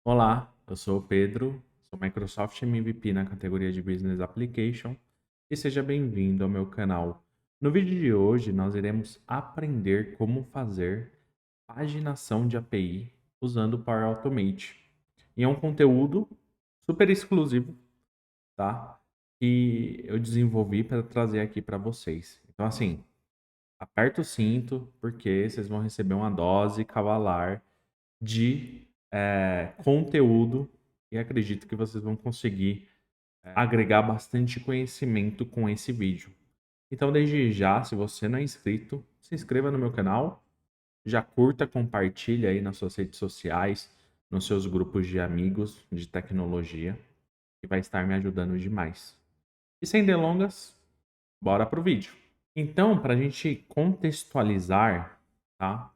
Olá, eu sou o Pedro, sou Microsoft MVP na categoria de Business Application e seja bem-vindo ao meu canal. No vídeo de hoje, nós iremos aprender como fazer paginação de API usando o Power Automate. E é um conteúdo super exclusivo, tá? Que eu desenvolvi para trazer aqui para vocês. Então, assim, aperta o cinto porque vocês vão receber uma dose cavalar de conteúdo e acredito que vocês vão conseguir agregar bastante conhecimento com esse vídeo. Então, desde já, se você não é inscrito, se inscreva no meu canal, já curta, compartilha aí nas suas redes sociais, nos seus grupos de amigos de tecnologia, que vai estar me ajudando demais. E sem delongas, bora pro vídeo. Então, para a gente contextualizar, tá?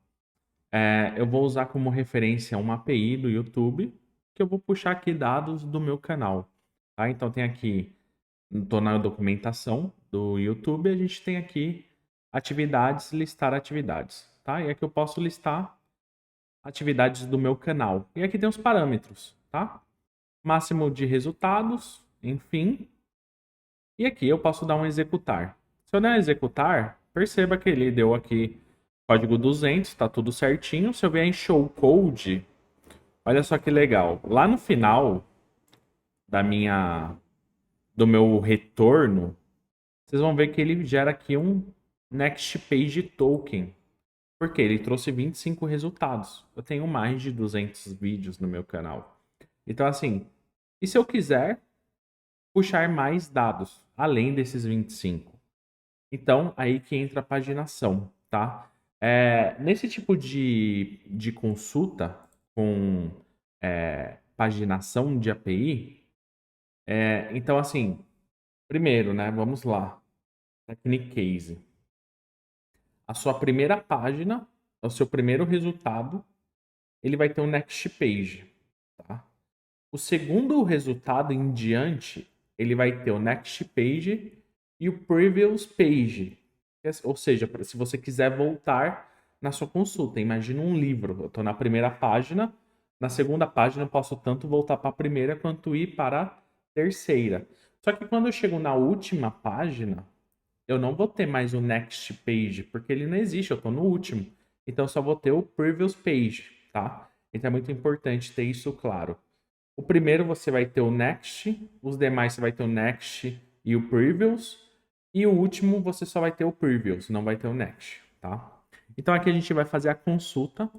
Eu vou usar como referência uma API do YouTube, que eu vou puxar aqui dados do meu canal, tá? Então tem aqui, estou na documentação do YouTube, a gente tem aqui atividades, listar atividades, tá? E aqui eu posso listar atividades do meu canal. E aqui tem os parâmetros, tá? Máximo de resultados, enfim. E aqui eu posso dar um executar. Se eu der um executar, perceba que ele deu aqui código 200, tá tudo certinho. Se eu vier em show code, olha só que legal. Lá no final da minha do meu retorno, vocês vão ver que ele gera aqui um next page token. Porque ele trouxe 25 resultados. Eu tenho mais de 200 vídeos no meu canal. Então assim, e se eu quiser puxar mais dados além desses 25? Então, aí que entra a paginação, tá? Nesse tipo de consulta com paginação de API, então, assim, primeiro, né? Vamos lá. Technique Case. A sua primeira página, o seu primeiro resultado, ele vai ter um next page, tá? O segundo resultado em diante, ele vai ter o next page e o previous page. Ou seja, se você quiser voltar na sua consulta, imagina um livro. Eu estou na primeira página, na segunda página eu posso tanto voltar para a primeira quanto ir para a terceira. Só que quando eu chego na última página, eu não vou ter mais o next page, porque ele não existe, eu estou no último. Então eu só vou ter o previous page, tá? Então é muito importante ter isso claro. O primeiro você vai ter o next, os demais você vai ter o next e o previous, e o último você só vai ter o previous, não vai ter o next, tá? Então aqui a gente vai fazer a consulta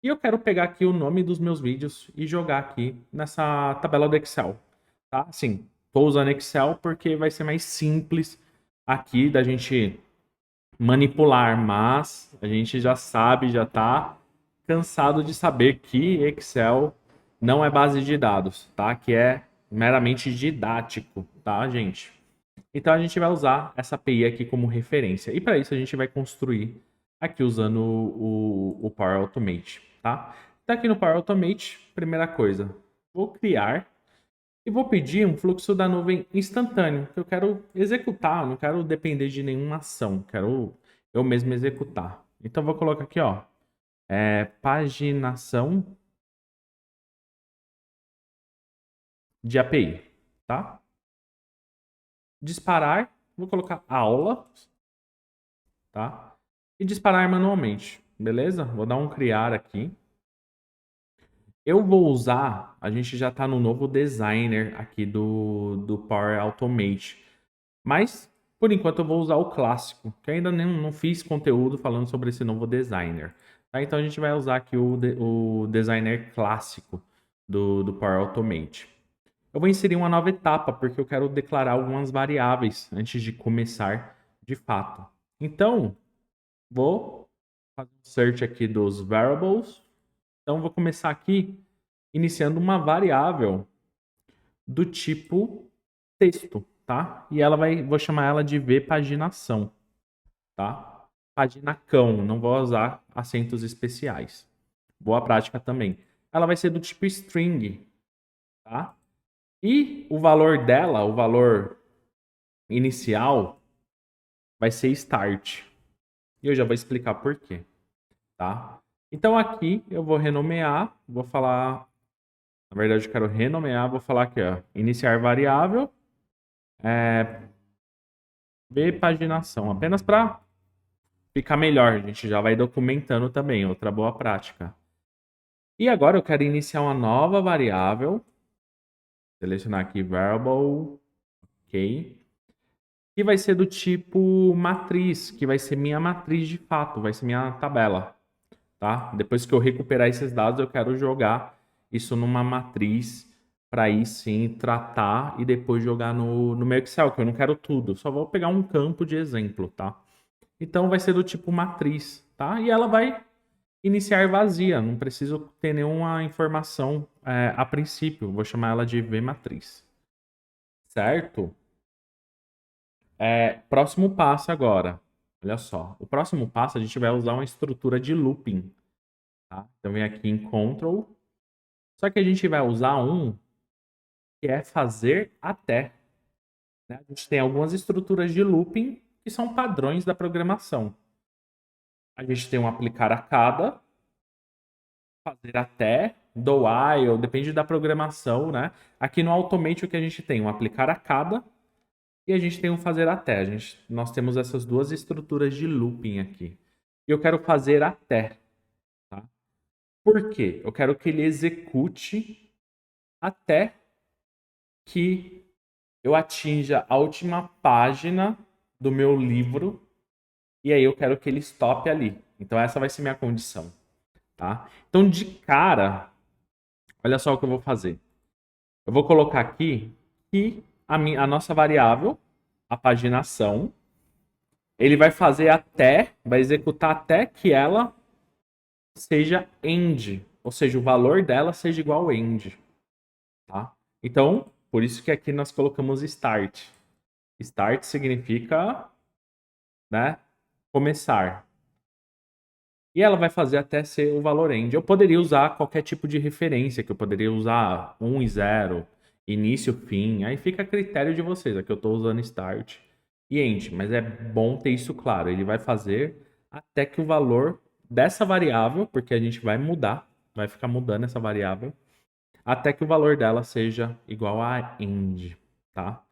e eu quero pegar aqui o nome dos meus vídeos e jogar aqui nessa tabela do Excel, tá? Assim, estou usando Excel porque vai ser mais simples aqui da gente manipular, mas a gente já sabe, já está cansado de saber que Excel não é base de dados, tá? Que é meramente didático, tá, gente? Então a gente vai usar essa API aqui como referência. E para isso a gente vai construir aqui usando o Power Automate, tá? Então aqui no Power Automate, primeira coisa, vou criar e vou pedir um fluxo da nuvem instantâneo, que eu quero executar, não quero depender de nenhuma ação, quero eu mesmo executar. Então vou colocar aqui, ó, paginação de API, tá? Disparar, vou colocar aula, tá? E disparar manualmente, beleza? Vou dar um criar aqui. Eu vou usar, a gente já está no novo designer aqui do Power Automate. Mas, por enquanto, eu vou usar o clássico, que ainda não fiz conteúdo falando sobre esse novo designer. Tá? Então, a gente vai usar aqui o designer clássico do Power Automate. Eu vou inserir uma nova etapa, porque eu quero declarar algumas variáveis antes de começar de fato. Então, vou fazer um search aqui dos variables. Então, vou começar aqui iniciando uma variável do tipo texto, tá? E vou chamar ela de vpaginação, tá? Paginacão, não vou usar acentos especiais. Boa prática também. Ela vai ser do tipo string, tá? E o valor dela, o valor inicial, vai ser start. E eu já vou explicar por quê, tá? Então aqui eu vou renomear, vou falar Na verdade, eu quero renomear, vou falar aqui, ó, iniciar variável, bpaginação, apenas para ficar melhor. A gente já vai documentando também, outra boa prática. E agora eu quero iniciar uma nova variável, selecionar aqui variable, ok, que vai ser do tipo matriz, que vai ser minha matriz de fato, vai ser minha tabela, tá? Depois que eu recuperar esses dados, eu quero jogar isso numa matriz para aí sim tratar e depois jogar no meu Excel, que eu não quero tudo, só vou pegar um campo de exemplo, tá? Então vai ser do tipo matriz, tá? E ela vai iniciar vazia, não preciso ter nenhuma informação a princípio, vou chamar ela de vmatriz, certo? Próximo passo agora. Olha só. O próximo passo a gente vai usar uma estrutura de looping. Tá? Então vem aqui em Control. Só que a gente vai usar um que é fazer até. Né? A gente tem algumas estruturas de looping que são padrões da programação. A gente tem um aplicar a cada, fazer até, do while, depende da programação, né? Aqui no Automate o que a gente tem? Um aplicar a cada e a gente tem um fazer até. Nós temos essas duas estruturas de looping aqui. E eu quero fazer até. Tá? Por quê? Eu quero que ele execute até que eu atinja a última página do meu livro e aí eu quero que ele stop ali. Então essa vai ser minha condição. Tá? Então de cara, olha só o que eu vou fazer. Eu vou colocar aqui que a nossa variável, a paginação, ele vai fazer até, vai executar até que ela seja end, ou seja, o valor dela seja igual ao end, tá? Então, por isso que aqui nós colocamos start. Start significa, né, começar. E ela vai fazer até ser o valor end. Eu poderia usar qualquer tipo de referência, que eu poderia usar 1 e 0, início, fim. Aí fica a critério de vocês. Aqui eu estou usando start e end, mas é bom ter isso claro. Ele vai fazer até que o valor dessa variável, porque a gente vai mudar, vai ficar mudando essa variável, até que o valor dela seja igual a end, tá?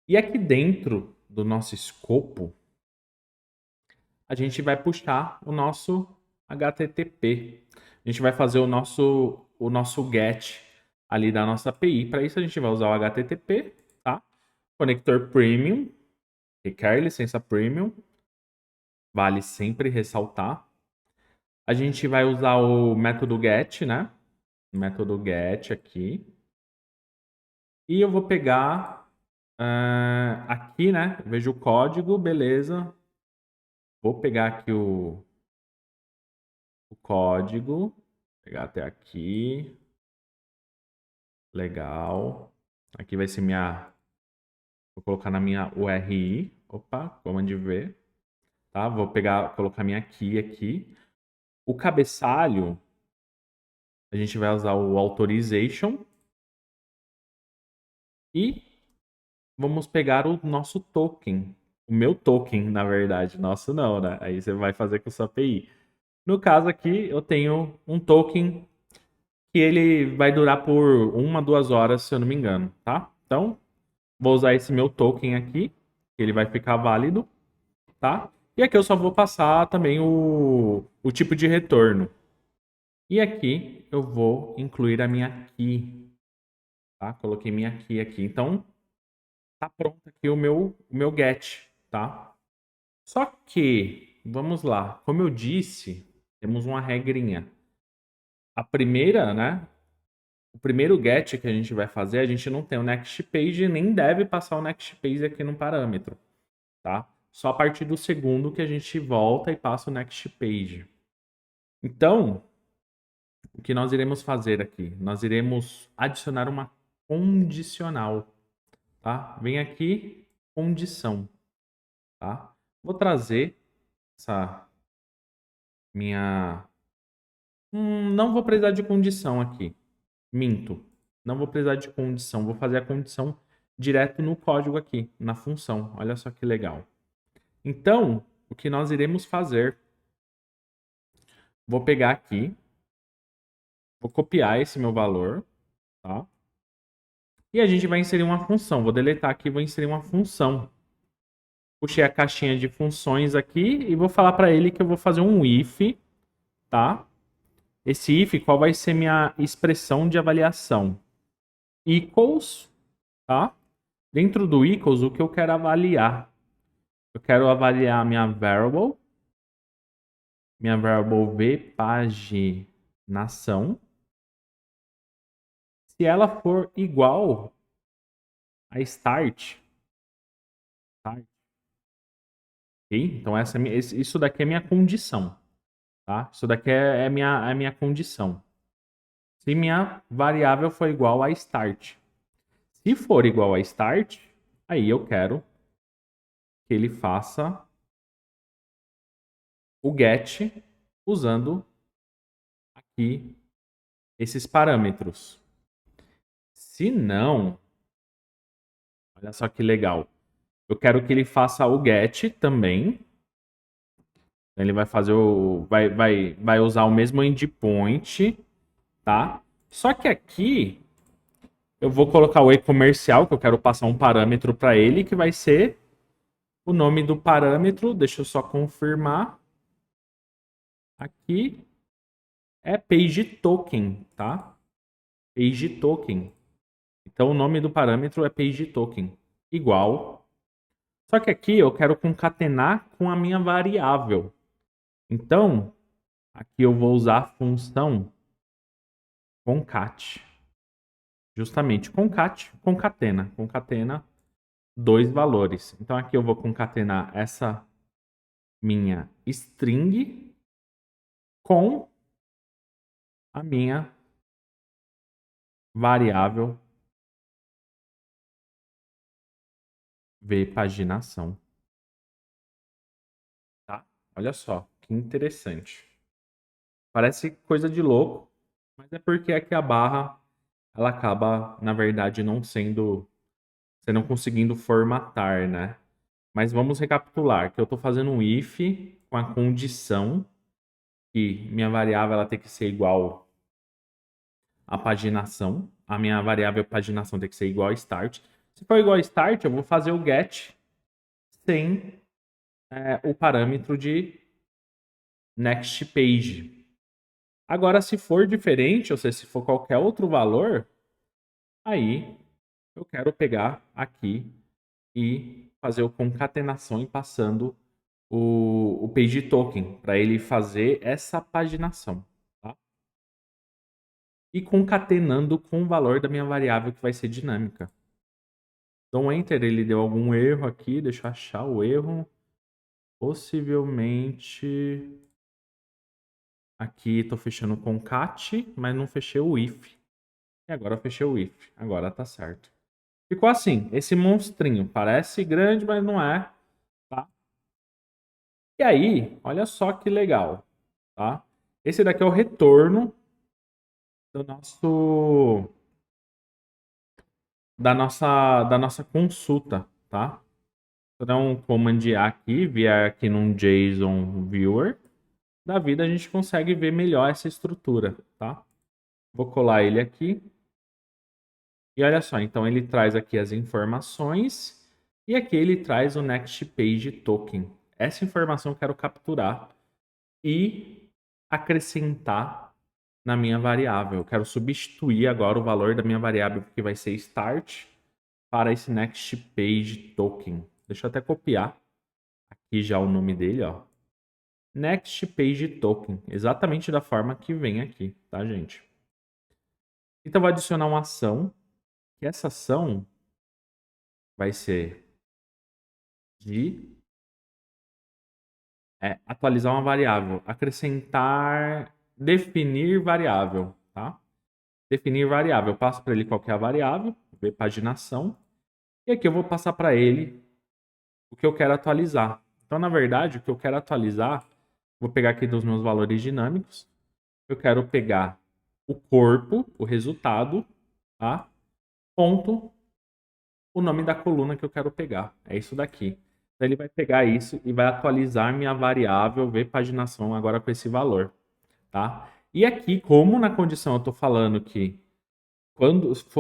E aqui dentro do nosso escopo, a gente vai puxar o nosso HTTP. A gente vai fazer o nosso GET ali da nossa API. Para isso, a gente vai usar o HTTP, tá? Conector Premium, requer licença Premium, vale sempre ressaltar. A gente vai usar o método GET, né? O método GET aqui. E eu vou pegar aqui, né? Vejo o código, beleza. Vou pegar aqui o código, pegar até aqui. Legal. Aqui vai ser minha. Vou colocar na minha URI. Opa, Command V. Tá? Vou pegar, colocar minha key aqui. O cabeçalho, a gente vai usar o authorization. E vamos pegar o nosso token. O meu token, na verdade. Nosso não, né? Aí você vai fazer com a sua API. No caso aqui, eu tenho um token que ele vai durar por 1, 2 horas, se eu não me engano, tá? Então, vou usar esse meu token aqui, que ele vai ficar válido, tá? E aqui eu só vou passar também o tipo de retorno. E aqui eu vou incluir a minha key, tá? Coloquei minha key aqui. Então, tá pronto aqui o meu get, tá? Só que, vamos lá, como eu disse, temos uma regrinha. A primeira, né? O primeiro get que a gente vai fazer, a gente não tem o next page e nem deve passar o next page aqui no parâmetro, tá? Só a partir do segundo que a gente volta e passa o next page. Então, o que nós iremos fazer aqui? Nós iremos adicionar uma condicional, tá? Vem aqui, condição, tá? Vou trazer essa minha... não vou precisar de condição aqui. Minto. Não vou precisar de condição. Vou fazer a condição direto no código aqui, na função. Olha só que legal. Então, o que nós iremos fazer? Vou pegar aqui, vou copiar esse meu valor, tá? E a gente vai inserir uma função. Vou deletar aqui e vou inserir uma função. Puxei a caixinha de funções aqui e vou falar para ele que eu vou fazer um if, tá? Esse if, qual vai ser minha expressão de avaliação? Equals, tá? Dentro do equals, o que eu quero avaliar? Eu quero avaliar minha variable v paginação. Se ela for igual a start, tá? Okay? Então isso daqui é minha condição, tá? Isso daqui é minha condição. Se minha variável for igual a start. Se for igual a start, aí eu quero que ele faça o get usando aqui esses parâmetros. Se não, olha só que legal. Eu quero que ele faça o get também. Ele vai fazer vai usar o mesmo endpoint, tá? Só que aqui eu vou colocar o e-comercial, que eu quero passar um parâmetro para ele, que vai ser o nome do parâmetro. Deixa eu só confirmar. Aqui é page token, tá? Page token. Então o nome do parâmetro é page token, igual. Só que aqui eu quero concatenar com a minha variável. Então, aqui eu vou usar a função concat. Justamente concatena dois valores. Então aqui eu vou concatenar essa minha string com a minha variável vpaginação. Tá? Olha só, que interessante. Parece coisa de louco, mas é porque aqui a barra ela acaba, na verdade, não sendo, você não conseguindo formatar, né? Mas vamos recapitular, que eu estou fazendo um if com a condição que minha variável ela tem que ser igual à paginação. A minha variável paginação tem que ser igual a start. Se for igual a start, eu vou fazer o get sem o parâmetro de next page. Agora, se for diferente, ou seja, se for qualquer outro valor, aí eu quero pegar aqui e fazer o concatenação e passando o page token para ele fazer essa paginação, tá? E concatenando com o valor da minha variável que vai ser dinâmica. Então, enter, ele deu algum erro aqui, deixa eu achar o erro. Possivelmente aqui estou fechando o concat, mas não fechei o if. E agora eu fechei o if. Agora tá certo. Ficou assim, esse monstrinho. Parece grande, mas não é, tá? E aí, olha só que legal, tá? Esse daqui é o retorno do nosso da nossa consulta, tá? Vou dar um command A aqui, vier aqui num JSON viewer. Da vida a gente consegue ver melhor essa estrutura, tá? Vou colar ele aqui. E olha só, então ele traz aqui as informações e aqui ele traz o Next Page Token. Essa informação eu quero capturar e acrescentar na minha variável. Eu quero substituir agora o valor da minha variável que vai ser start para esse Next Page Token. Deixa eu até copiar aqui já o nome dele, ó. Next Page Token, exatamente da forma que vem aqui, tá, gente? Então, eu vou adicionar uma ação, e essa ação vai ser de atualizar uma variável, acrescentar, definir variável, tá? Definir variável, eu passo para ele qual que é a variável, ver paginação, e aqui eu vou passar para ele o que eu quero atualizar. Então, na verdade, o que eu quero atualizar, vou pegar aqui dos meus valores dinâmicos, eu quero pegar o corpo, o resultado, tá? Ponto, o nome da coluna que eu quero pegar. É isso daqui. Então ele vai pegar isso e vai atualizar minha variável vpaginação agora com esse valor, tá? E aqui, como na condição eu estou falando que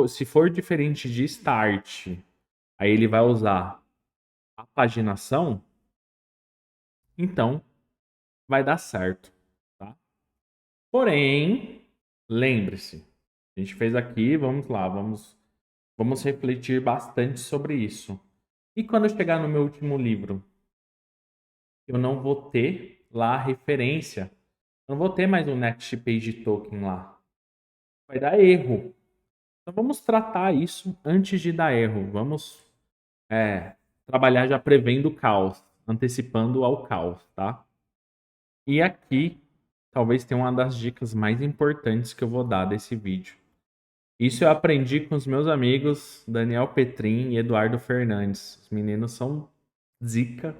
Se for diferente de start, aí ele vai usar a paginação, então vai dar certo, tá? Porém, lembre-se, a gente fez aqui, vamos lá, vamos refletir bastante sobre isso. E quando eu chegar no meu último livro, eu não vou ter lá a referência, eu não vou ter mais um Next Page Token lá. Vai dar erro. Então vamos tratar isso antes de dar erro. Vamos trabalhar já prevendo o caos, antecipando ao caos, tá? E aqui, talvez tenha uma das dicas mais importantes que eu vou dar desse vídeo. Isso eu aprendi com os meus amigos Daniel Petrin e Eduardo Fernandes. Os meninos são zica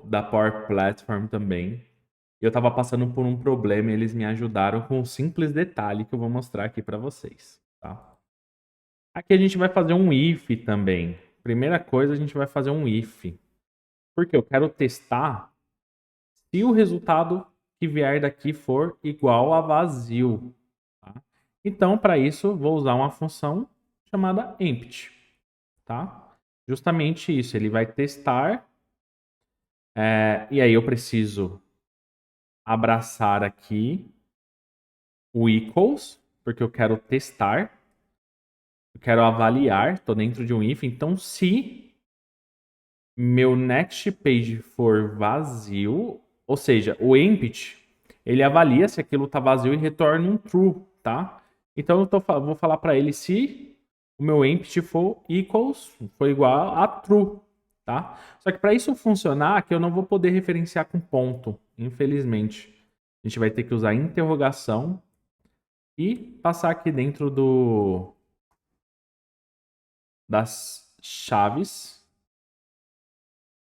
da Power Platform também. Eu estava passando por um problema e eles me ajudaram com um simples detalhe que eu vou mostrar aqui para vocês, tá? Aqui a gente vai fazer um if também. Primeira coisa, a gente vai fazer um if. Porque eu quero testar se o resultado que vier daqui for igual a vazio. Tá? Então, para isso, vou usar uma função chamada empty. Tá? Justamente isso, ele vai testar. E aí eu preciso abraçar aqui o equals, porque eu quero testar. Eu quero avaliar, estou dentro de um if. Então, se meu next page for vazio, ou seja, o empty, ele avalia se aquilo está vazio e retorna um true, tá? Então vou falar para ele se o meu empty for igual a true, tá? Só que para isso funcionar, que eu não vou poder referenciar com ponto, infelizmente. A gente vai ter que usar interrogação e passar aqui dentro das chaves,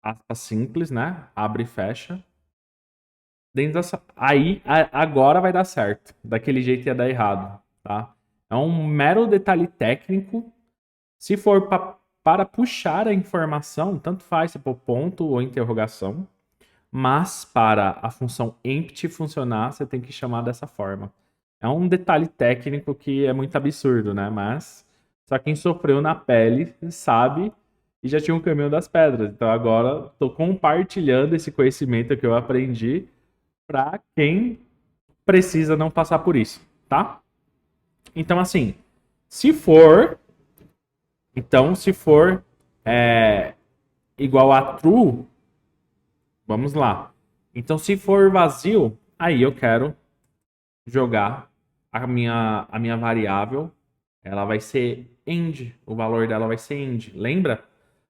aspas simples, né? Abre e fecha. Dentro dessa. Aí, agora vai dar certo. Daquele jeito ia dar errado, tá? É um mero detalhe técnico. Se for para puxar a informação, tanto faz se for ponto ou interrogação. Mas para a função empty funcionar, você tem que chamar dessa forma. É um detalhe técnico que é muito absurdo, né? Mas só quem sofreu na pele sabe e já tinha um caminho das pedras. Então agora estou compartilhando esse conhecimento que eu aprendi para quem precisa não passar por isso, tá? Então, assim, se for, se for igual a true, vamos lá. Então, se for vazio, aí eu quero jogar a minha variável, ela vai ser end, o valor dela vai ser end. Lembra?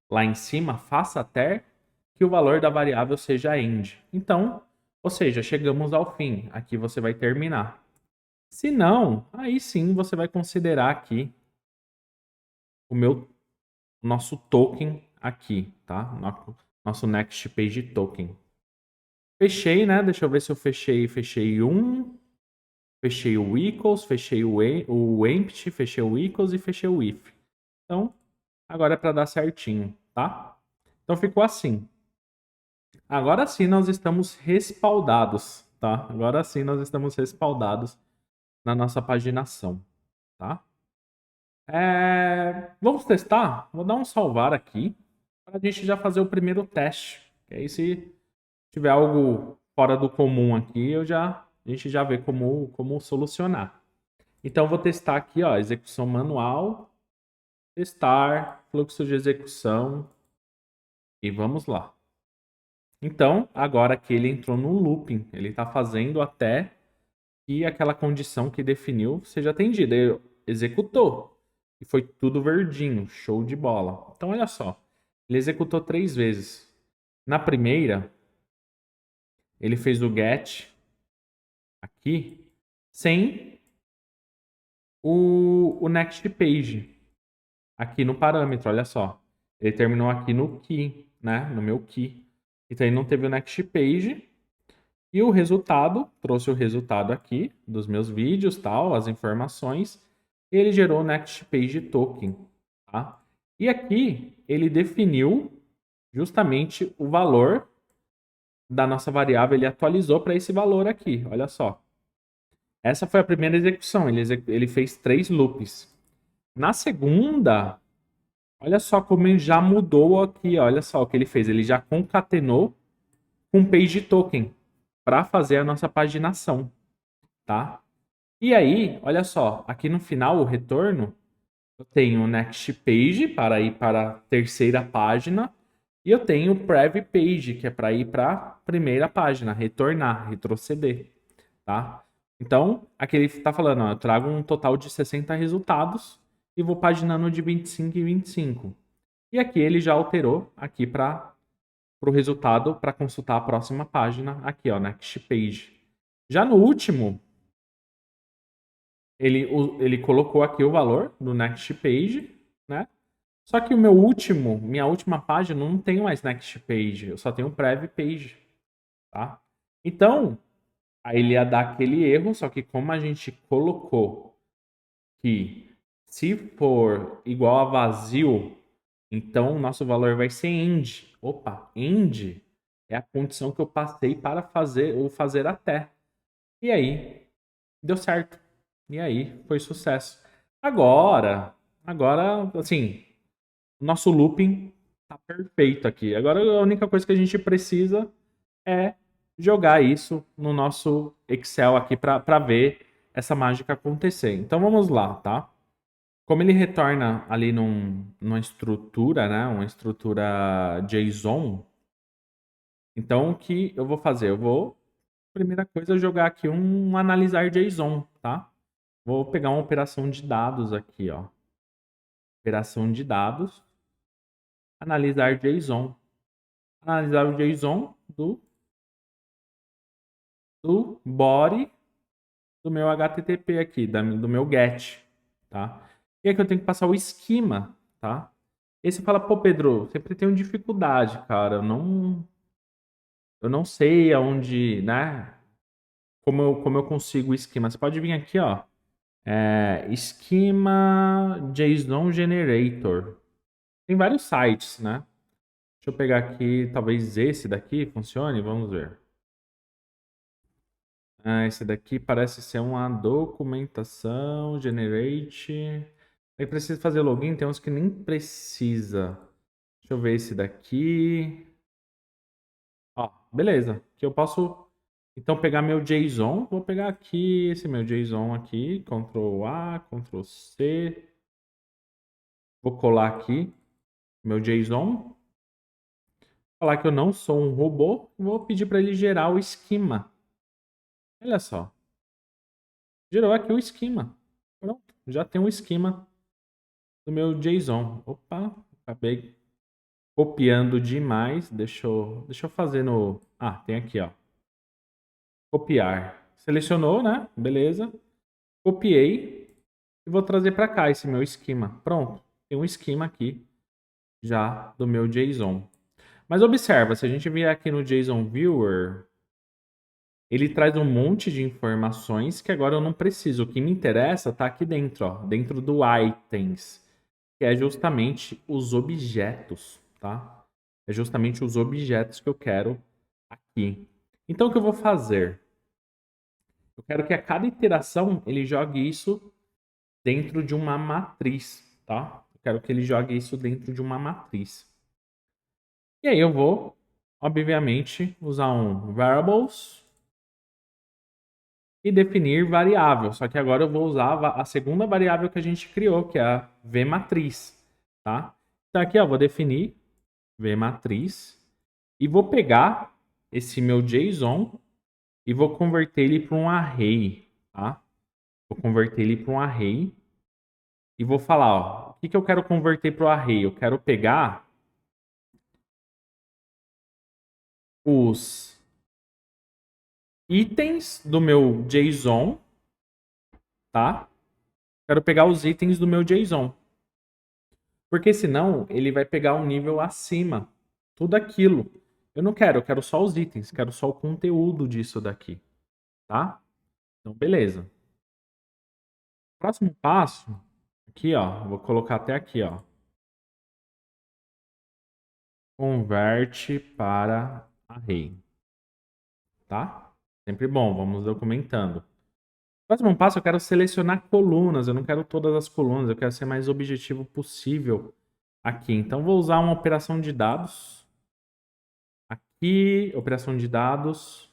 Lá em cima, faça até que o valor da variável seja end. Então, ou seja, chegamos ao fim. Aqui você vai terminar. Se não, aí sim você vai considerar aqui o nosso token aqui, tá? Nosso next page token. Fechei, né? Deixa eu ver se eu fechei um, fechei o equals, fechei o empty, fechei o equals e fechei o if. Então, agora é para dar certinho, tá? Então ficou assim. Agora sim nós estamos respaldados, tá? Agora sim nós estamos respaldados na nossa paginação, tá? Vamos testar? Vou dar um salvar aqui para a gente já fazer o primeiro teste. E aí, se tiver algo fora do comum aqui, a gente já vê como solucionar. Então, vou testar aqui, ó, execução manual, testar, fluxo de execução e vamos lá. Então, agora que ele entrou no looping, ele está fazendo até que aquela condição que definiu seja atendida. Ele executou. E foi tudo verdinho, show de bola. Então, olha só. Ele executou 3 vezes. Na primeira, ele fez o get aqui sem o next page. Aqui no parâmetro, olha só. Ele terminou aqui no key, né? No meu key. Então, ele não teve o next page. E o resultado, trouxe o resultado aqui dos meus vídeos, tal, as informações. E ele gerou o Next Page Token. Tá? E aqui ele definiu justamente o valor da nossa variável. Ele atualizou para esse valor aqui, olha só. Essa foi a primeira execução. Ele fez 3 loops. Na segunda, olha só como ele já mudou aqui. Olha só o que ele fez. Ele já concatenou com page token para fazer a nossa paginação, tá? E aí, olha só, aqui no final, o retorno, eu tenho o next page para ir para a terceira página e eu tenho o prev page, que é para ir para a primeira página, retornar, retroceder, tá? Então, aqui ele está falando, ó, eu trago um total de 60 resultados e vou paginando de 25 em 25. E aqui ele já alterou aqui para o resultado para consultar a próxima página, aqui, ó, next page. Já no último, ele colocou aqui o valor do next page, né? Só que minha última página não tem mais next page, eu só tenho prev page, tá? Então, aí ele ia dar aquele erro, só que como a gente colocou que se for igual a vazio, então o nosso valor vai ser end. Opa, end é a condição que eu passei para fazer ou fazer até. E aí, deu certo. E aí, foi sucesso. Agora, assim, o nosso looping tá perfeito aqui. Agora a única coisa que a gente precisa é jogar isso no nosso Excel aqui para ver essa mágica acontecer. Então vamos lá, tá? Como ele retorna ali numa estrutura, né? Uma estrutura JSON. Então o que eu vou fazer? Primeira coisa, jogar aqui um analisar JSON, tá? Vou pegar uma operação de dados aqui, ó. Operação de dados, analisar JSON. Analisar o JSON do body do meu HTTP aqui, do meu GET, tá? E aqui eu tenho que passar o esquema, tá? E aí você fala, pô, Pedro, sempre tenho dificuldade, cara. Eu não sei aonde, né? Como eu consigo o esquema. Você pode vir aqui, ó. Esquema JSON Generator. Tem vários sites, né? Deixa eu pegar aqui, talvez esse daqui funcione, vamos ver. Esse daqui parece ser uma documentação, generate. Aí precisa fazer login, tem uns que nem precisa. Deixa eu ver esse daqui. Ó, beleza. Que eu posso então pegar meu JSON. Vou pegar aqui esse meu JSON aqui, Ctrl A, Ctrl C. Vou colar aqui meu JSON. Falar que eu não sou um robô. Vou pedir para ele gerar o esquema. Olha só. Gerou aqui o esquema. Pronto, já tem um esquema do meu JSON. Opa, acabei copiando demais. Deixa eu fazer no... Ah, tem aqui, ó. Copiar. Selecionou, né? Beleza. Copiei e vou trazer para cá esse meu esquema. Pronto, tem um esquema aqui já do meu JSON. Mas observa, se a gente vier aqui no JSON Viewer, ele traz um monte de informações que agora eu não preciso. O que me interessa está aqui dentro, ó, dentro do items, que é justamente os objetos, tá? É justamente os objetos que eu quero aqui. Então o que eu vou fazer? Eu quero que a cada iteração ele jogue isso dentro de uma matriz, tá? Eu quero que ele jogue isso dentro de uma matriz. E aí eu vou, obviamente, usar um variables e definir variável. Só que agora eu vou usar a segunda variável que a gente criou, que é a vmatriz, tá? Então aqui, ó, vou definir vmatriz e vou pegar esse meu JSON e vou converter ele para um array, tá? Vou converter ele para um array e vou falar, ó, o que, que eu quero converter para o array? Eu quero pegar os itens do meu JSON, tá? Quero pegar os itens do meu JSON. Porque senão ele vai pegar um nível acima. Tudo aquilo. Eu quero só os itens, quero só o conteúdo disso daqui, tá? Então, beleza. Próximo passo, aqui, ó, vou colocar até aqui, ó. Converte para array, tá? Sempre bom, vamos documentando. Próximo passo, eu quero selecionar colunas. Eu não quero todas as colunas, eu quero ser mais objetivo possível aqui. Então, vou usar uma operação de dados. Aqui, operação de dados,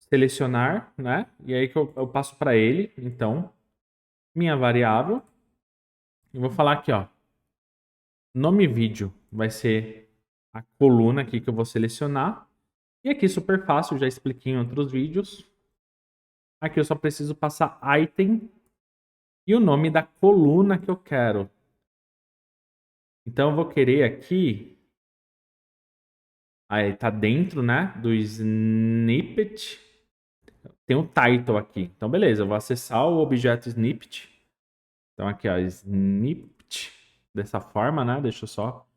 selecionar, né? E aí que eu passo para ele, então, minha variável. Eu vou falar aqui, ó. Nome vídeo vai ser a coluna aqui que eu vou selecionar. E aqui, super fácil, já expliquei em outros vídeos. Aqui eu só preciso passar item e o nome da coluna que eu quero. Então eu vou querer aqui, aí tá dentro, né, do snippet, tem o title aqui. Então beleza, eu vou acessar o objeto snippet. Então aqui, ó, snippet, dessa forma, né, deixa eu só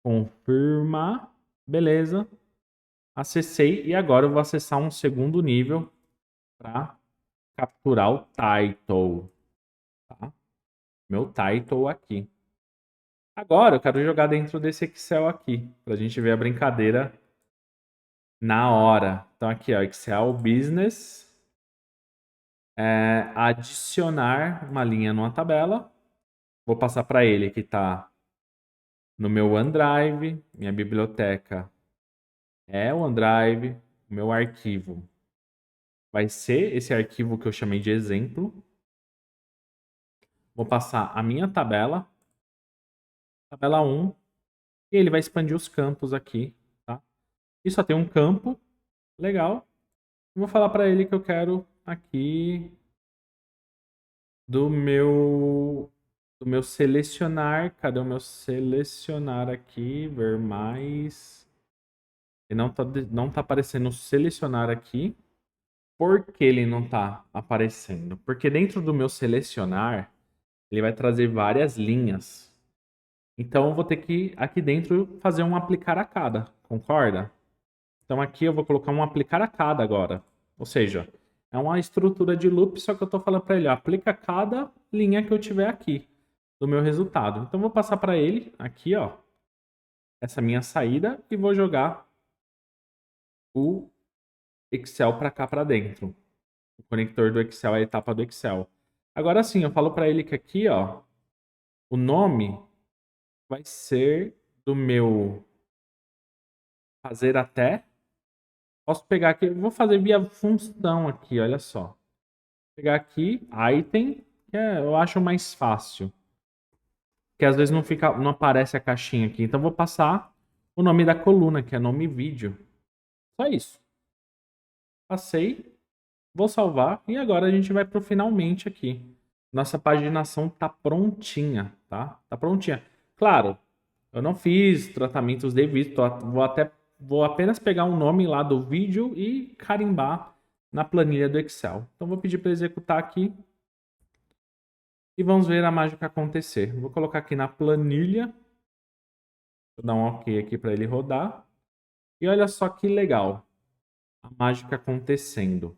confirmar. Beleza, acessei e agora eu vou acessar um segundo nível para capturar o title, tá? Meu title aqui. Agora eu quero jogar dentro desse Excel aqui, para a gente ver a brincadeira na hora. Então aqui, ó, Excel Business, adicionar uma linha numa tabela. Vou passar para ele que está no meu OneDrive, minha biblioteca é o OneDrive, o meu arquivo vai ser esse arquivo que eu chamei de exemplo. Vou passar a minha tabela, tabela 1, e ele vai expandir os campos aqui, tá? E só tem um campo, legal. Vou falar para ele que eu quero aqui do meu selecionar. Cadê o meu selecionar aqui? Ver mais. E não tá aparecendo selecionar aqui. Por que ele não tá aparecendo? Porque dentro do meu selecionar, ele vai trazer várias linhas. Então eu vou ter que aqui dentro fazer um aplicar a cada, concorda? Então aqui eu vou colocar um aplicar a cada agora. Ou seja, é uma estrutura de loop, só que eu estou falando para ele, ó, aplica cada linha que eu tiver aqui do meu resultado. Então eu vou passar para ele aqui, ó, essa minha saída e vou jogar o Excel para cá para dentro. O conector do Excel é a etapa do Excel. Agora sim, eu falo para ele que aqui, ó, o nome vai ser do meu fazer até. Posso pegar aqui, vou fazer via função aqui, olha só. Pegar aqui, item, que eu acho mais fácil. Que às vezes não aparece a caixinha aqui. Então vou passar o nome da coluna, que é nome vídeo. Só isso. Passei, vou salvar e agora a gente vai para o finalmente aqui. Nossa paginação tá prontinha, tá? Tá prontinha. Claro, eu não fiz tratamentos devidos, vou apenas pegar o nome lá do vídeo e carimbar na planilha do Excel. Então vou pedir para executar aqui e vamos ver a mágica acontecer. Vou colocar aqui na planilha, vou dar um OK aqui para ele rodar. E olha só que legal, a mágica acontecendo.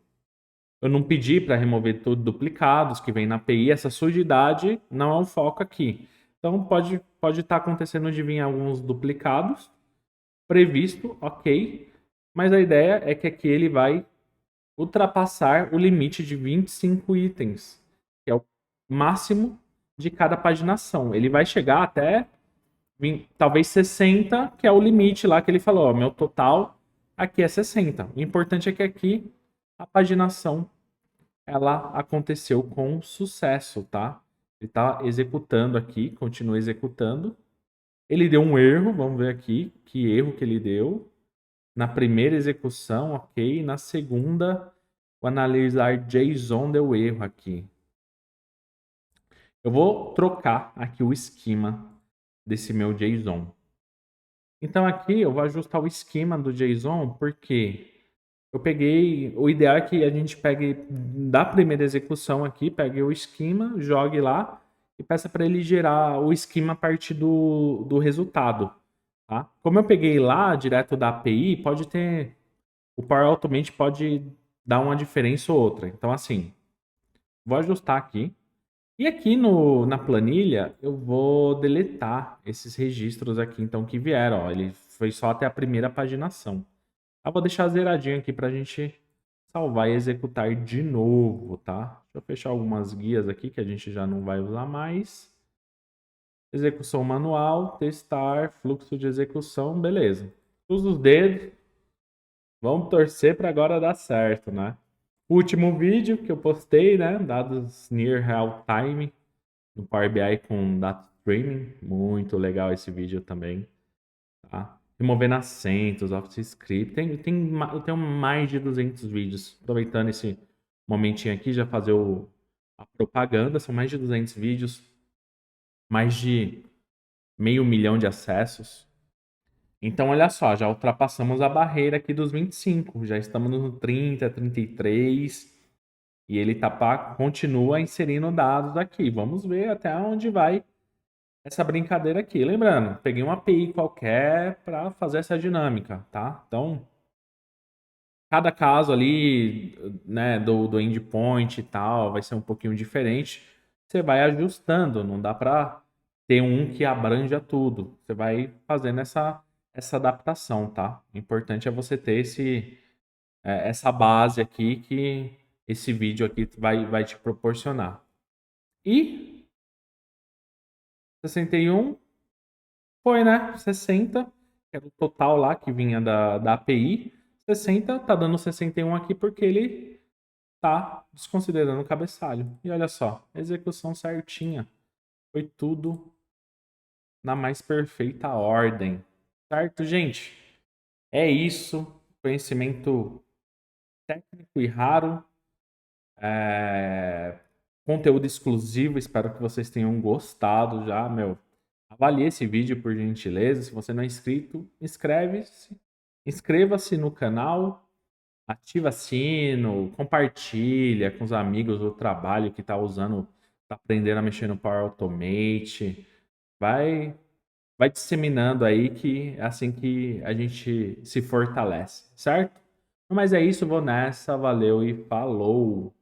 Eu não pedi para remover todos os duplicados que vem na API, essa sujidade não é o foco aqui. Então pode estar acontecendo de vir alguns duplicados, previsto, ok, mas a ideia é que aqui ele vai ultrapassar o limite de 25 itens, que é o máximo de cada paginação. Ele vai chegar até talvez 60, que é o limite lá que ele falou, ó, meu total aqui é 60. O importante é que aqui a paginação ela aconteceu com sucesso, tá? Ele está executando aqui, continua executando. Ele deu um erro, vamos ver aqui que erro que ele deu. Na primeira execução, ok. Na segunda, o analisar JSON deu erro aqui. Eu vou trocar aqui o esquema desse meu JSON. Então aqui eu vou ajustar o esquema do JSON, porque eu peguei... O ideal é que a gente pegue da primeira execução aqui, pegue o esquema, jogue lá e peça para ele gerar o esquema a partir do resultado. Tá? Como eu peguei lá, direto da API, pode ter... O Power Automate pode dar uma diferença ou outra. Então, assim, vou ajustar aqui. E aqui na planilha, eu vou deletar esses registros aqui, então, que vieram. Ó, ele foi só até a primeira paginação. Eu vou deixar zeradinho aqui para a gente salvar e executar de novo, tá? Deixa eu fechar algumas guias aqui que a gente já não vai usar mais. Execução manual, testar, fluxo de execução, beleza. Usa os dedos, vamos torcer para agora dar certo, né? Último vídeo que eu postei, né? Dados near real time no Power BI com data streaming, muito legal esse vídeo também, tá? Removendo acentos, Office Script, eu tenho mais de 200 vídeos. Aproveitando esse momentinho aqui, já fazer a propaganda, são mais de 200 vídeos, mais de meio milhão de acessos. Então, olha só, já ultrapassamos a barreira aqui dos 25, já estamos no 30, 33, e ele continua inserindo dados aqui. Vamos ver até onde vai essa brincadeira aqui. Lembrando, peguei uma API qualquer para fazer essa dinâmica, tá? Então, cada caso ali, né, do endpoint e tal, vai ser um pouquinho diferente. Você vai ajustando, não dá para ter um que abranja tudo. Você vai fazendo essa adaptação, tá? O importante é você ter essa base aqui que esse vídeo aqui vai te proporcionar. E 61 foi, né? 60, que era o total lá que vinha da API. 60, tá dando 61 aqui porque ele tá desconsiderando o cabeçalho. E olha só, execução certinha. Foi tudo na mais perfeita ordem. Certo, gente? É isso. Conhecimento técnico e raro. Conteúdo exclusivo. Espero que vocês tenham gostado já, meu. Avalie esse vídeo por gentileza. Se você não é inscrito, inscreve-se. Inscreva-se no canal. Ativa sino, compartilha com os amigos do trabalho que está usando, está aprendendo a mexer no Power Automate. Vai disseminando aí que é assim que a gente se fortalece, certo? Mas é isso, vou nessa, valeu e falou!